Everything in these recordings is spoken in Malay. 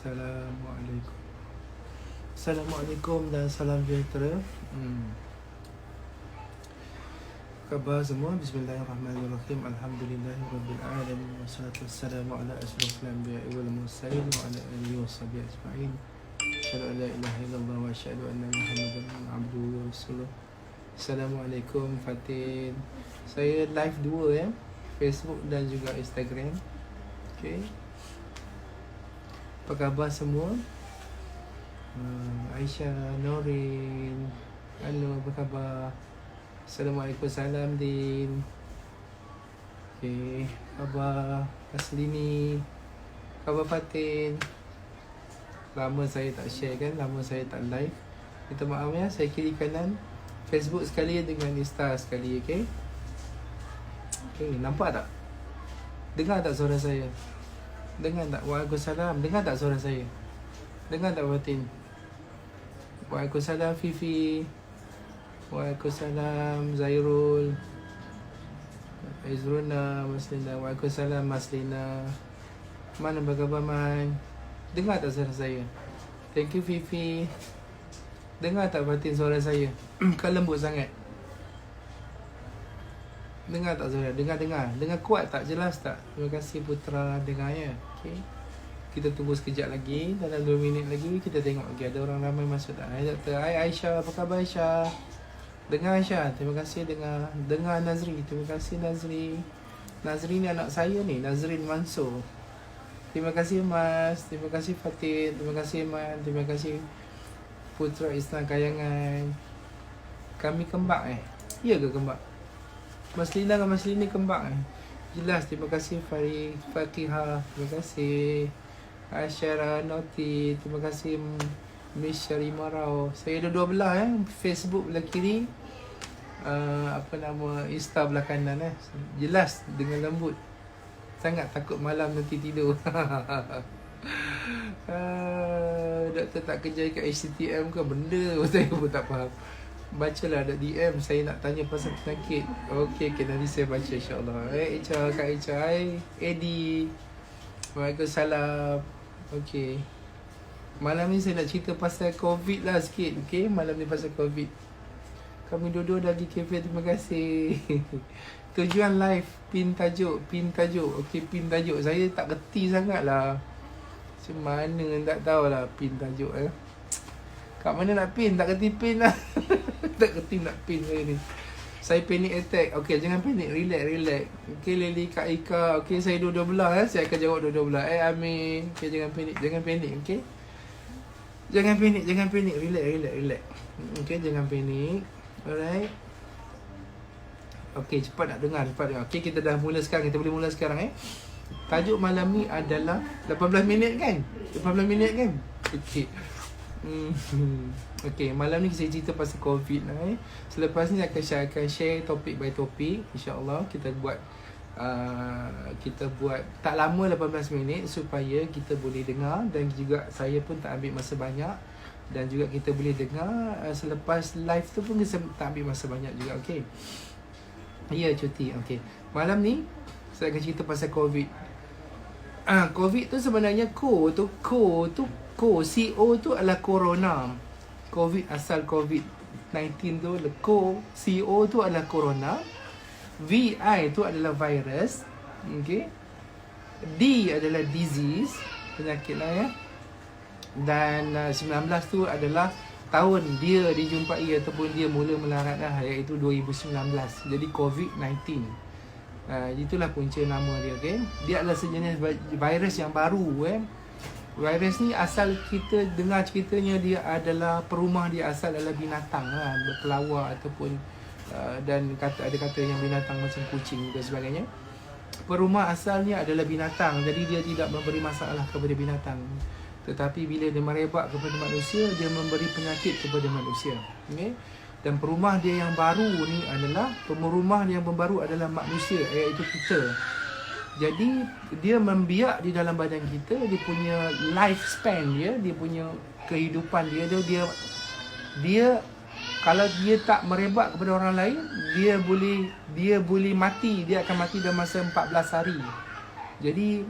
Assalamualaikum. Assalamualaikum dan salam sejahtera. Khabar semua. Bismillahirrahmanirrahim. Alhamdulillahirabbil alamin. Wassalatu wassalamu ala asyrafil anbiya'i wal mursalin wa ala alihi washabihi ajma'in. Asyhadu an la ilaha illallah wa asyhadu anna Muhammadan abduhu wa rasuluh. Assalamualaikum Fatin. Saya live dua ya, Facebook dan juga Instagram. Okey. Apa khabar semua? Aisyah, Norin, halo, apa khabar? Assalamualaikum, salam Din. Okay, khabar Aslini, khabar Fatin. Lama saya tak share kan, lama saya tak live. Minta maaf ya, saya kiri kanan Facebook sekali dengan Insta sekali, okay? Okay, nampak tak? Dengar tak suara saya? Dengar tak? Waalaikumsalam. Dengar tak suara saya? Dengar tak Fatin? Waalaikumsalam Fifi. Waalaikumsalam Zairul. Izruna Maslina. Waalaikumsalam Maslina. Man, apa khabar Man? Dengar tak suara saya? Thank you Fifi. Dengar tak Fatin suara saya? Kan lembut sangat. Dengar tak suara? Dengar. Dengar kuat tak? Jelas tak? Terima kasih Putra dengar ya. Okay. Kita tunggu sekejap lagi. Dalam 2 minit lagi kita tengok lagi ada orang ramai masuk tak. Hai Doktor. Hai Aisyah. Apa khabar Aisyah? Dengar Aisyah. Terima kasih dengar. Dengar Nazri. Terima kasih Nazri. Nazri ni anak saya ni. Nazrin Mansur. Terima kasih Mas. Terima kasih Fatin. Terima kasih Man. Terima kasih Putra Islam Kayangan. Kami kembang Ya ke kembang? Maslina dengan Maslini kembang Jelas. Terima kasih Fakihah. Terima kasih Asyara Noti. Terima kasih Miss Syarima Rao. Saya ada dua belah Facebook belah kiri, Insta belah kanan Jelas dengan lembut. Sangat takut malam nanti tidur. Doktor tak kerja kat HTTM ke? Benda saya pun tak faham. Bacalah ada DM. Saya nak tanya pasal penyakit. Okey, nanti saya baca insyaAllah. Echa, Kak Echa. Hai Eddie. Waalaikumsalam. Okey, malam ni saya nak cerita pasal COVID lah sikit. Okey, malam ni pasal COVID. Kami dua-dua dah di kafe. Terima kasih. Tujuan live pin tajuk. Okey, pin tajuk saya tak kerti sangat lah. Macam mana tak tahulah pin tajuk kat mana nak pin? Tak kerti pin lah. Tak kerti nak pin saya ni. Saya panic attack. Okey, jangan panik. Relax. Okey, Lily, Kak Ika. Okey, saya dua-dua belah Saya akan jawab dua-dua belah. Amin. Okey, jangan panik. Okey. Jangan panik. Relax. Okey, jangan panik. Alright. Okey, cepat nak dengar. Okey, kita dah mula sekarang. Kita boleh mula sekarang Tajuk malam ni adalah 18 minit kan? Okey. Okey, malam ni saya cerita pasal COVID Selepas ni saya akan share topik by topik. InsyaAllah kita buat tak lama 18 minit supaya kita boleh dengar. Dan juga saya pun tak ambil masa banyak. Dan juga kita boleh dengar selepas live tu pun kita tak ambil masa banyak juga. Okey. Ya, cuti. Okey. Malam ni saya akan cerita pasal COVID. COVID tu sebenarnya CO tu adalah corona. COVID asal COVID-19 tu CO tu adalah corona. VI tu adalah virus. Okay. D adalah disease, penyakit lah Dan 19 tu adalah tahun dia dijumpai ataupun dia mula melarat iaitu 2019. Jadi COVID-19. Itulah punca nama dia. Okay. Dia adalah sejenis virus yang baru. Virus ni asal kita dengar ceritanya dia adalah perumah dia asal adalah binatang berkelawar ataupun dan ada kata yang binatang macam kucing dan sebagainya. Perumah asalnya adalah binatang, jadi dia tidak memberi masalah kepada binatang. Tetapi bila dia merebak kepada manusia, dia memberi penyakit kepada manusia. Okay? Dan perumah dia yang baru ni adalah pemerumah yang baru adalah manusia, iaitu kita. Jadi dia membiak di dalam badan kita. Dia punya lifespan dia punya kehidupan dia kalau dia tak merebak kepada orang lain, dia boleh mati. Dia akan mati dalam masa 14 hari. Jadi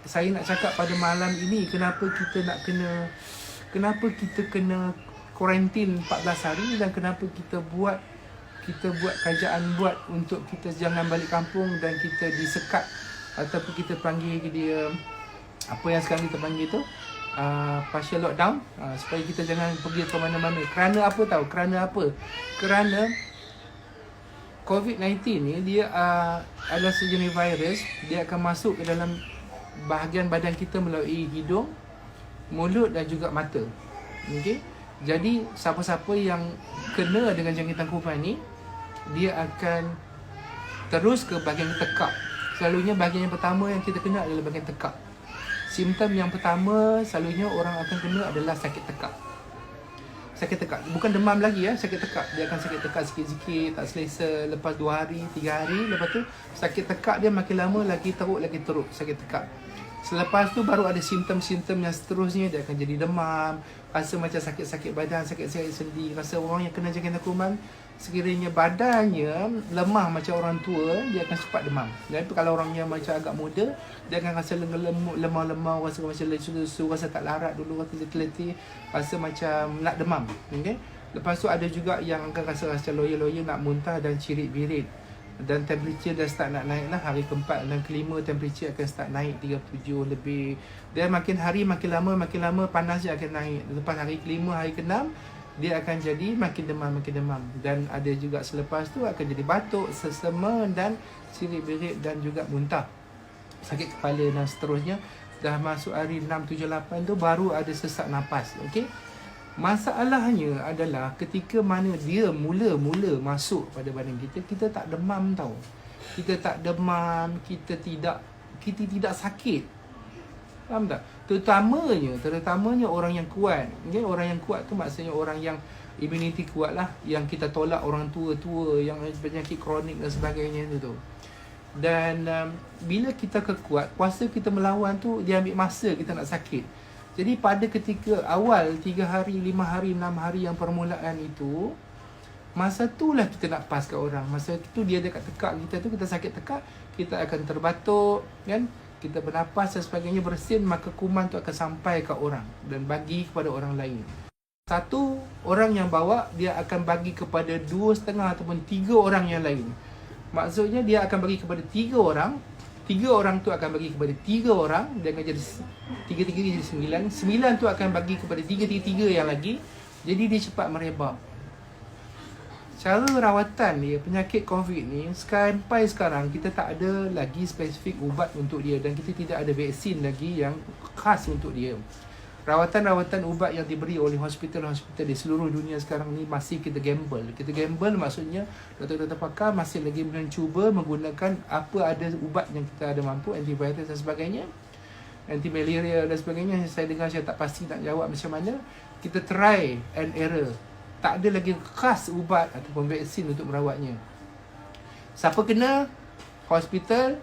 saya nak cakap pada malam ini, kenapa kita kena kuarantin 14 hari, dan kenapa kita buat kerajaan buat untuk kita jangan balik kampung dan kita disekat ataupun kita panggil dia apa yang sekarang kita panggil tu partial lockdown, supaya kita jangan pergi ke mana-mana. Kerana apa tahu? Kerana COVID-19 ni dia adalah sejenis virus. Dia akan masuk ke dalam bahagian badan kita melalui hidung, mulut dan juga mata. Okey. Jadi siapa-siapa yang kena dengan jangkitan kuman ni, dia akan terus ke bahagian tekak. Selalunya bahagian yang pertama yang kita kena adalah bahagian tekak. Simptom yang pertama selalunya orang akan kena adalah sakit tekak. Sakit tekak, bukan demam lagi ya, sakit tekak. Dia akan sakit tekak sikit-sikit, tak selesa. Lepas 2 hari, 3 hari, lepas tu sakit tekak dia makin lama lagi teruk sakit tekak. Selepas tu baru ada simptom-simptom yang seterusnya. Dia akan jadi demam, rasa macam sakit-sakit badan, sakit-sakit sendi. Rasa orang yang kena jangkitan kuman, sekiranya badannya lemah macam orang tua, dia akan cepat demam. Dan kalau orang yang macam agak muda, dia akan rasa lemah-lemah, rasa macam lesu-lesu, rasa tak larat dulu, rasa letih-letih, rasa macam nak demam. Okay? Lepas tu ada juga yang akan rasa loyo-loyo, nak muntah dan cirit-birit. Dan temperature dah start nak naik lah. Hari keempat dan kelima temperature akan start naik 37 lebih. Dan makin hari makin lama panas dia akan naik. Lepas hari kelima, hari keenam, dia akan jadi makin demam. Dan ada juga selepas tu akan jadi batuk, sesama dan cirit-birit dan juga muntah, sakit kepala dan seterusnya. Dah masuk hari 6, 7, 8 tu baru ada sesak nafas. Okey. Masalahnya adalah ketika mana dia mula-mula masuk pada badan kita, kita tak demam tau. Kita tak demam, kita tidak sakit. Faham tak? Terutamanya orang yang kuat. Okay? Orang yang kuat tu maksudnya orang yang immunity kuat lah. Yang kita tolak orang tua-tua yang penyakit kronik dan sebagainya tu. Dan bila kita kekuat, kuasa kita melawan tu, dia ambil masa kita nak sakit. Jadi pada ketika awal 3 hari, 5 hari, 6 hari yang permulaan itu, masa itulah kita nak pas kat orang. Masa itu dia dekat tekak kita tu, kita sakit tekak, kita akan terbatuk kan, kita bernafas dan sebagainya, bersin, maka kuman tu akan sampai kat orang dan bagi kepada orang lain. Satu orang yang bawa, dia akan bagi kepada 2,5 ataupun 3 orang yang lain. Maksudnya dia akan bagi kepada 3 orang, 3 orang tu akan bagi kepada 3 orang, dia akan jadi 3 jadi 9. 9 tu akan bagi kepada 3 yang lagi. Jadi dia cepat merebak. Cara rawatan dia, penyakit COVID ni, sampai sekarang kita tak ada lagi spesifik ubat untuk dia, dan kita tidak ada vaksin lagi yang khas untuk dia. Rawatan-rawatan ubat yang diberi oleh hospital-hospital di seluruh dunia sekarang ni masih kita gamble. Kita gamble maksudnya doktor-doktor pakar masih lagi mencuba menggunakan apa ada ubat yang kita ada mampu, antivirus dan sebagainya, anti-malaria dan sebagainya. Saya dengar, saya tak pasti nak jawab macam mana. Kita try and error. Tak ada lagi khas ubat ataupun vaksin untuk merawatnya. Siapa kena, hospital,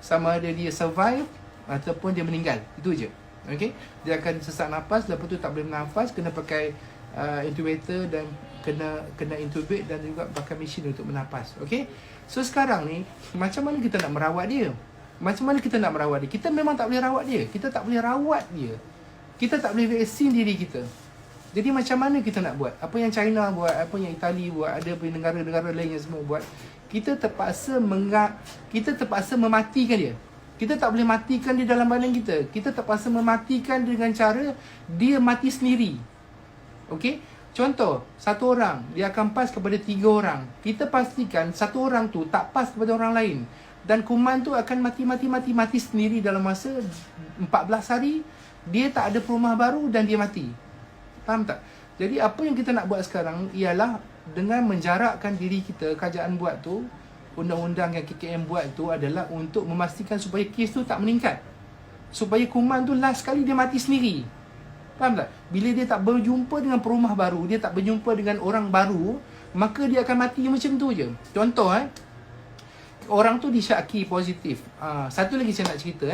sama ada dia survive ataupun dia meninggal. Itu je. Okay? Dia akan sesak nafas, lepas tu tak boleh bernafas, kena pakai intubator dan kena intubate dan juga pakai mesin untuk bernafas. Okay? So sekarang ni, macam mana kita nak merawat dia? Kita memang tak boleh rawat dia. Kita tak boleh rawat dia. Kita tak boleh vaksin diri kita. Jadi macam mana kita nak buat? Apa yang China buat, apa yang Itali buat, ada pun negara-negara lain yang semua buat. Kita terpaksa mematikan dia. Kita tak boleh matikan dia dalam badan kita. Kita terpaksa mematikan dengan cara dia mati sendiri. Okey? Contoh, satu orang, dia akan pas kepada 3 orang. Kita pastikan satu orang tu tak pas kepada orang lain. Dan kuman tu akan mati sendiri dalam masa 14 hari. Dia tak ada perumah baru dan dia mati. Faham tak? Jadi apa yang kita nak buat sekarang ialah dengan menjarakkan diri kita, kerajaan buat tu, undang-undang yang KKM buat tu adalah untuk memastikan supaya kes tu tak meningkat. Supaya kuman tu last sekali dia mati sendiri. Faham tak? Bila dia tak berjumpa dengan perumah baru, dia tak berjumpa dengan orang baru, maka dia akan mati macam tu je. Contoh orang tu disyaki positif. Satu lagi saya nak cerita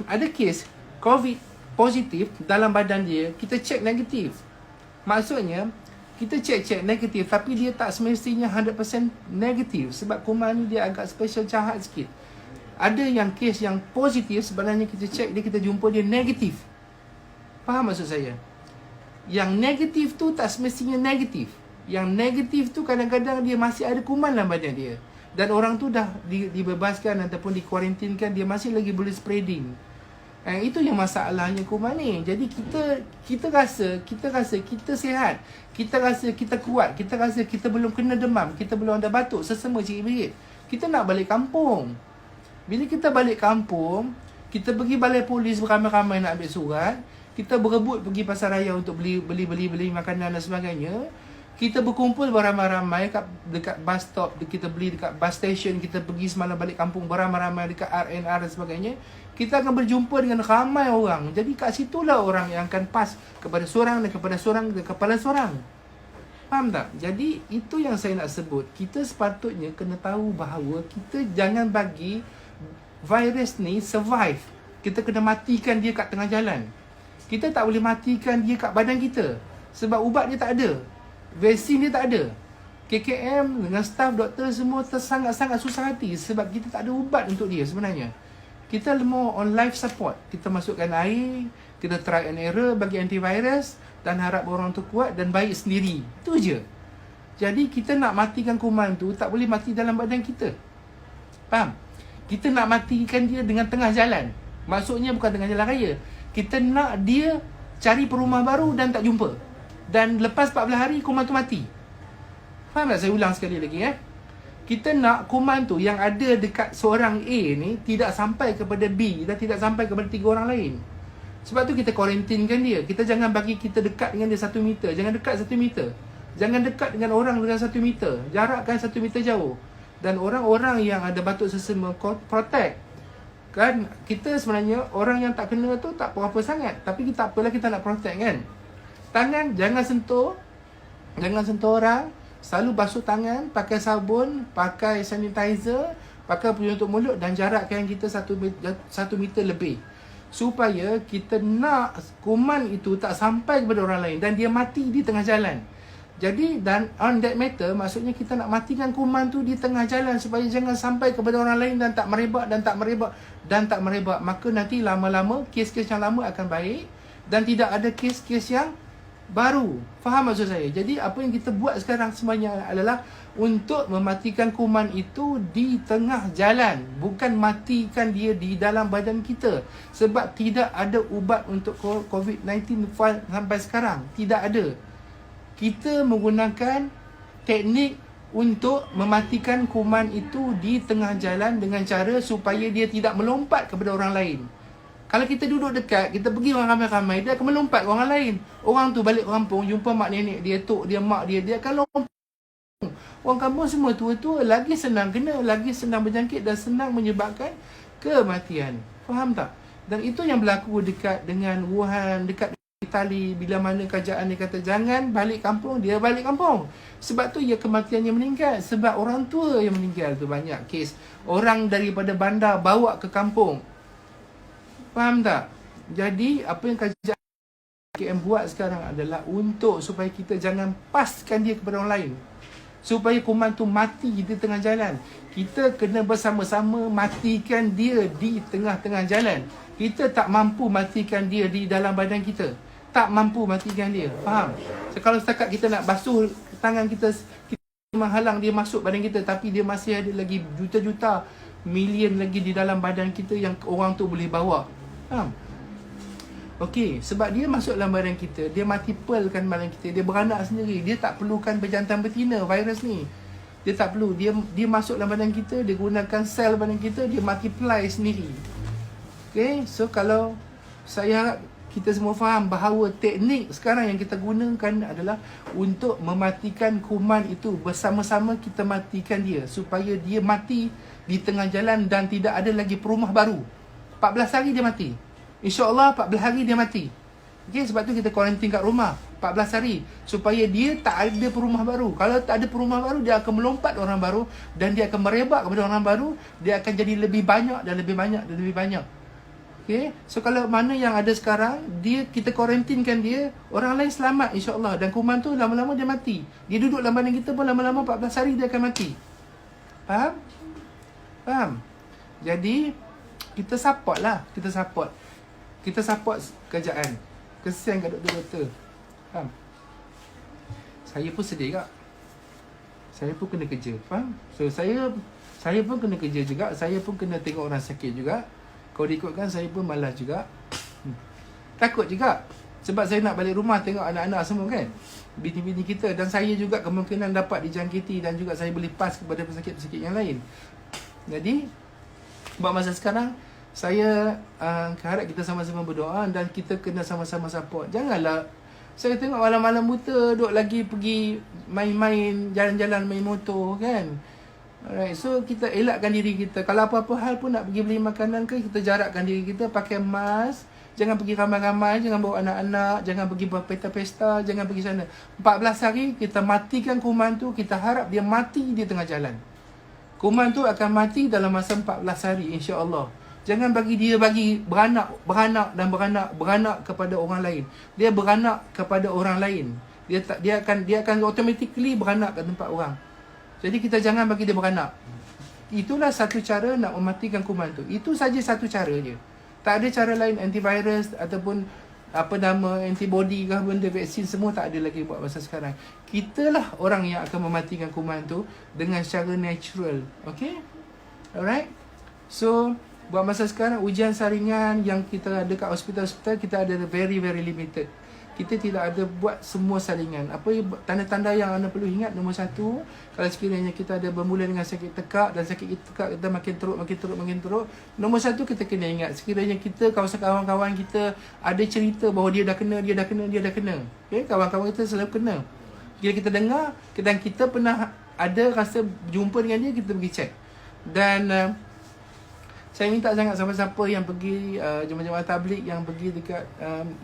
ada kes COVID positif dalam badan dia, kita cek negatif. Maksudnya kita cek negatif, tapi dia tak semestinya 100% negatif. Sebab kuman ni dia agak special jahat sikit. Ada yang kes yang positif, sebenarnya kita cek dia, kita jumpa dia negatif. Faham maksud saya? Yang negatif tu tak semestinya negatif. Yang negatif tu kadang-kadang dia masih ada kuman dalam badan dia. Dan orang tu dah dibebaskan ataupun dikuarantinkan, dia masih lagi boleh spreading. Itu yang masalahnya kuman ni. Jadi kita rasa kita sihat. Kita rasa kita kuat. Kita rasa kita belum kena demam. Kita belum ada batuk, sesama cikit-bikit. Kita nak balik kampung. Bila kita balik kampung, kita pergi balai polis beramai-ramai nak ambil surat. Kita berebut pergi pasar raya untuk beli makanan dan sebagainya. Kita berkumpul beramai-ramai dekat bus stop. Kita beli dekat bus station. Kita pergi semalam balik kampung beramai-ramai dekat RNR dan sebagainya. Kita akan berjumpa dengan ramai orang. Jadi kat situlah orang yang akan pas kepada seorang dan kepada seorang dan kepada seorang. Faham tak? Jadi itu yang saya nak sebut. Kita sepatutnya kena tahu bahawa kita jangan bagi virus ni survive. Kita kena matikan dia kat tengah jalan. Kita tak boleh matikan dia kat badan kita. Sebab ubat dia tak ada. Vaksin dia tak ada. KKM dengan staff doktor semua sangat-sangat susah hati. Sebab kita tak ada ubat untuk dia sebenarnya. Kita more on life support. Kita masukkan air. Kita try and error bagi antivirus. Dan harap orang tu kuat dan baik sendiri. Itu je. Jadi kita nak matikan kuman tu tak boleh mati dalam badan kita. Faham? Kita nak matikan dia dengan tengah jalan. Maksudnya bukan tengah jalan raya. Kita nak dia cari perumah baru dan tak jumpa. Dan lepas 14 hari kuman tu mati. Faham tak? Saya ulang sekali lagi Kita nak kuman tu yang ada dekat seorang A ni tidak sampai kepada B dan tidak sampai kepada 3 orang lain. Sebab tu kita kuarantinkan dia. Kita jangan bagi kita dekat dengan dia 1 meter. Jangan dekat 1 meter. Jangan dekat dengan orang dengan 1 meter. Jarakkan 1 meter jauh. Dan orang-orang yang ada batuk sesama protect. Kan kita sebenarnya orang yang tak kena tu tak apa-apa sangat. Tapi kita apalah kita nak protect kan. Tangan jangan sentuh. Jangan sentuh orang. Selalu basuh tangan, pakai sabun, pakai sanitizer, pakai penutup mulut dan jarakkan kita 1 meter lebih. Supaya kita nak kuman itu tak sampai kepada orang lain dan dia mati di tengah jalan. Jadi dan on that matter, maksudnya kita nak matikan kuman tu di tengah jalan supaya jangan sampai kepada orang lain dan tak merebak dan tak merebak dan tak merebak. Maka nanti lama-lama kes-kes yang lama akan baik dan tidak ada kes-kes yang baru. Faham maksud saya? Jadi apa yang kita buat sekarang semuanya adalah untuk mematikan kuman itu di tengah jalan, bukan matikan dia di dalam badan kita. Sebab tidak ada ubat untuk COVID-19 sampai sekarang. Tidak ada. Kita menggunakan teknik untuk mematikan kuman itu di tengah jalan dengan cara supaya dia tidak melompat kepada orang lain. Kalau kita duduk dekat, kita pergi orang ramai-ramai, dia akan melompat ke orang lain. Orang tu balik kampung, jumpa mak nenek dia, tok dia, mak dia, dia akan lompat. Orang kampung semua tua-tua lagi senang kena, lagi senang berjangkit dan senang menyebabkan kematian. Faham tak? Dan itu yang berlaku dekat dengan Wuhan, dekat Itali, bila mana kerajaan dia kata jangan balik kampung, dia balik kampung. Sebab tu ia kematiannya meningkat. Sebab orang tua yang meninggal tu banyak kes. Orang daripada bandar bawa ke kampung. Faham tak? Jadi apa yang kerajaan KM buat sekarang adalah untuk supaya kita jangan paskan dia kepada orang lain. Supaya kuman tu mati di tengah jalan. Kita kena bersama-sama matikan dia di tengah-tengah jalan. Kita tak mampu matikan dia di dalam badan kita. Tak mampu matikan dia. Faham? So, kalau setakat kita nak basuh tangan kita menghalang dia masuk badan kita, tapi dia masih ada lagi juta-juta, million lagi di dalam badan kita yang orang tu boleh bawa. Faham? Okey, sebab dia masuk dalam badan kita, dia multiplekan badan kita, dia beranak sendiri. Dia tak perlukan berjantan betina virus ni. Dia tak perlu. Dia masuk dalam badan kita, dia gunakan sel badan kita, dia multiply sendiri. Okey, so kalau saya harap kita semua faham bahawa teknik sekarang yang kita gunakan adalah untuk mematikan kuman itu. Bersama-sama kita matikan dia supaya dia mati di tengah jalan dan tidak ada lagi perumah baru. 14 hari dia mati. InsyaAllah 14 hari dia mati. Okay, sebab tu kita kuarantin kat rumah 14 hari supaya dia tak ada perumah baru. Kalau tak ada perumah baru, dia akan melompat orang baru dan dia akan merebak kepada orang baru. Dia akan jadi lebih banyak dan lebih banyak dan lebih banyak. Okay, so kalau mana yang ada sekarang, kita kuarantinkan dia, orang lain selamat insyaAllah. Dan kuman tu lama-lama dia mati. Dia duduk dalam badan kita pun lama-lama 14 hari dia akan mati. Faham? Faham? Jadi kita support lah. Kita support kerajaan. Kesian kat doktor-doktor. Faham? Saya pun sedih kak. Saya pun kena kerja. Faham? So saya pun kena kerja juga. Saya pun kena tengok orang sakit juga. Kalau diikutkan saya pun malas juga. Takut juga. Sebab saya nak balik rumah tengok anak-anak semua kan. Bini-bini kita. Dan saya juga kemungkinan dapat dijangkiti. Dan juga saya boleh pas kepada pesakit-pesakit yang lain. Jadi buat masa sekarang, saya harap kita sama-sama berdoa dan kita kena sama-sama support. Janganlah saya tengok malam-malam buta duk lagi pergi main-main, jalan-jalan main motor kan. Alright, so kita elakkan diri kita. Kalau apa-apa hal pun nak pergi beli makanan ke, kita jarakkan diri kita, pakai mask. Jangan pergi ramai-ramai, jangan bawa anak-anak, jangan pergi berpesta-pesta, jangan pergi sana. 14 hari kita matikan kuman tu, kita harap dia mati di tengah jalan. Kuman tu akan mati dalam masa 14 hari insya-Allah. Jangan bagi dia beranak kepada orang lain. Dia beranak kepada orang lain. Dia akan automatically beranak ke tempat orang. Jadi kita jangan bagi dia beranak. Itulah satu cara nak mematikan kuman tu. Itu saja satu cara je. Tak ada cara lain, antivirus ataupun antibody ke benda, vaksin semua tak ada lagi buat masa sekarang. Kitalah orang yang akan mematikan kuman tu dengan secara natural. Okay? Alright? So buat masa sekarang ujian saringan yang kita ada kat hospital-hospital, kita ada very limited. Kita tidak ada buat semua saringan. Apa tanda-tanda yang anda perlu ingat? Nombor satu, kalau sekiranya kita ada bermula dengan sakit tekak dan sakit tekak kita makin teruk. Nombor satu, kita kena ingat sekiranya kita, kawan-kawan kita ada cerita bahawa dia dah kena. Okay? Kawan-kawan kita selalu kena. Bila kita dengar dan kita pernah ada rasa jumpa dengan dia, kita pergi check. Dan saya minta sangat siapa-siapa yang pergi jemaah-jemaah tabligh yang pergi dekat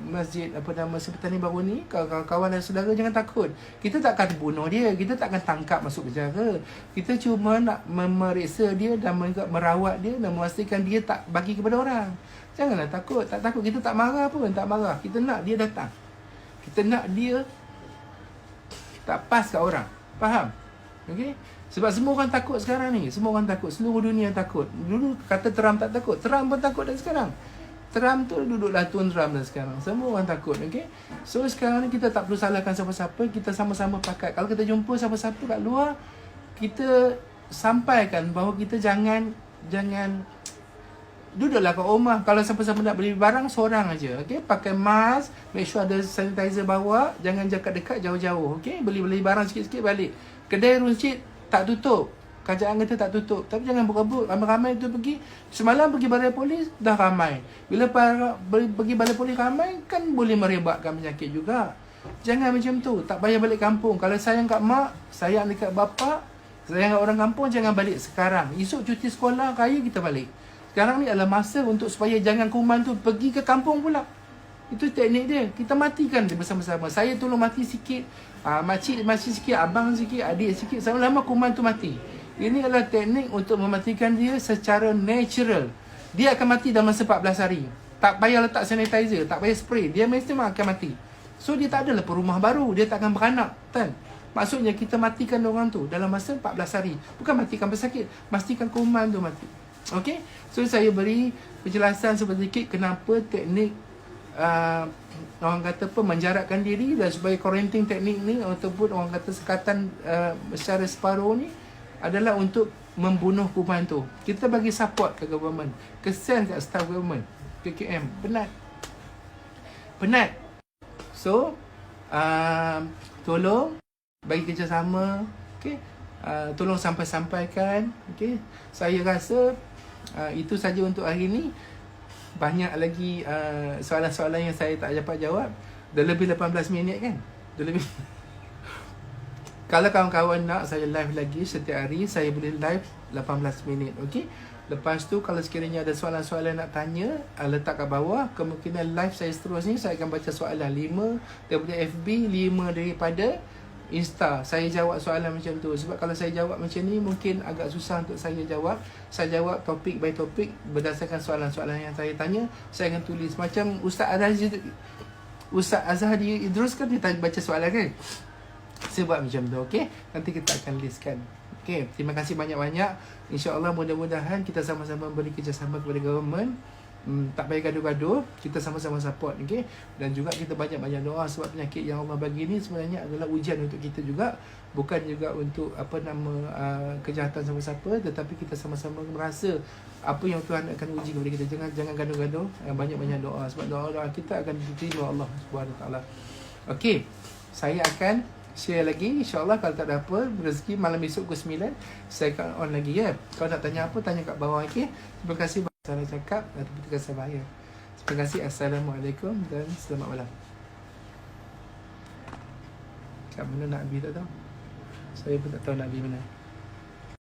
masjid Sepetani Baru ni, kawan-kawan dan saudara, jangan takut. Kita tak akan bunuh dia, kita tak akan tangkap masuk penjara. Kita cuma nak memeriksa dia dan merawat dia dan memastikan dia tak bagi kepada orang. Janganlah takut, tak takut. Kita tak marah pun, tak marah. Kita nak dia datang. Kita nak dia tak pas kat orang. Faham? Okey? Sebab semua orang takut sekarang ni. Semua orang takut. Seluruh dunia takut. Dulu kata Trump tak takut. Trump pun takut dah sekarang. Trump tu duduklah Tuan Trump dah sekarang. Semua orang takut. Okay? So sekarang ni kita tak perlu salahkan siapa-siapa. Kita sama-sama pakat. Kalau kita jumpa siapa-siapa kat luar, kita sampaikan bahawa kita jangan duduklah kat rumah. Kalau siapa-siapa nak beli barang, seorang aja. Okay? Pakai mask. Make sure ada sanitizer bawa. Jangan dekat jauh-jauh. Okay? Beli barang sikit-sikit balik. Kedai runcit tak tutup. Kerajaan kata tak tutup. Tapi jangan berebut. Ramai-ramai tu pergi. Semalam pergi balai polis, dah ramai. Bila pergi balai polis ramai, kan boleh merebakkan penyakit juga. Jangan macam tu. Tak payah balik kampung. Kalau sayang kat mak, sayang dekat bapa, sayang kat orang kampung, jangan balik sekarang. Esok cuti sekolah, raya kita balik. Sekarang ni adalah masa untuk supaya jangan kuman tu pergi ke kampung pula. Itu teknik dia. Kita matikan dia bersama-sama. Saya tolong mati sikit, makcik mati sikit, abang sikit, adik sikit, sama-sama kuman tu mati. Ini adalah teknik untuk mematikan dia secara natural. Dia akan mati dalam masa 14 hari. Tak payah letak sanitizer, tak payah spray. Dia mesti akan mati. So dia tak adalah perumah baru. Dia tak akan beranak, kan? Maksudnya kita matikan orang tu dalam masa 14 hari. Bukan matikan pesakit, pastikan kuman tu mati. Okay? So saya beri penjelasan sedikit kenapa teknik orang kata menjarakkan diri dan supaya quarantine teknik ni ataupun orang kata sekatan secara separuh ni adalah untuk membunuh kuman tu. Kita bagi support ke government, kesian kat staff government, PKM, penat. So tolong bagi kerjasama, okay? Tolong sampaikan, okay? Saya rasa itu saja untuk hari ni. Banyak lagi soalan-soalan yang saya tak dapat jawab. Dah lebih 18 minit kan? Dah lebih. Kalau kawan-kawan nak saya live lagi setiap hari, saya boleh live 18 minit. Okay? Lepas tu kalau sekiranya ada soalan-soalan nak tanya, letak kat bawah. Kemungkinan live saya seterusnya saya akan baca soalan 5 daripada FB, 5 daripada Insta. Saya jawab soalan macam tu. Sebab kalau saya jawab macam ni mungkin agak susah untuk saya jawab. Saya jawab topik by topik berdasarkan soalan-soalan yang saya tanya. Saya akan tulis macam Ustaz Azhar Idrus kan dia baca soalan kan. Saya buat macam tu, okey? Nanti kita akan listkan. Okay, terima kasih banyak-banyak. InsyaAllah mudah-mudahan kita sama-sama beri kerjasama kepada government. Tak payah gaduh-gaduh, kita sama-sama support, okay? Dan juga kita banyak-banyak doa, sebab penyakit yang Allah bagi ni sebenarnya adalah ujian untuk kita juga, bukan juga untuk kejahatan siapa-siapa, tetapi kita sama-sama merasa apa yang Tuhan akan uji kepada kita. Jangan gaduh-gaduh, banyak-banyak doa, sebab doa-doa kita akan diterima Allah Subhanahu Wa Taala. Okey, saya akan share lagi, InsyaAllah. Kalau tak ada apa, rezeki malam esok pukul 9 saya akan on lagi, ya. Kalau nak tanya apa, tanya kat bawah, okey. Terima kasih saya cakap ataupun tekan saya. Terima kasih. Assalamualaikum dan selamat malam. Kat mana nak habis tak tahu. Saya pun tak tahu nak habis mana.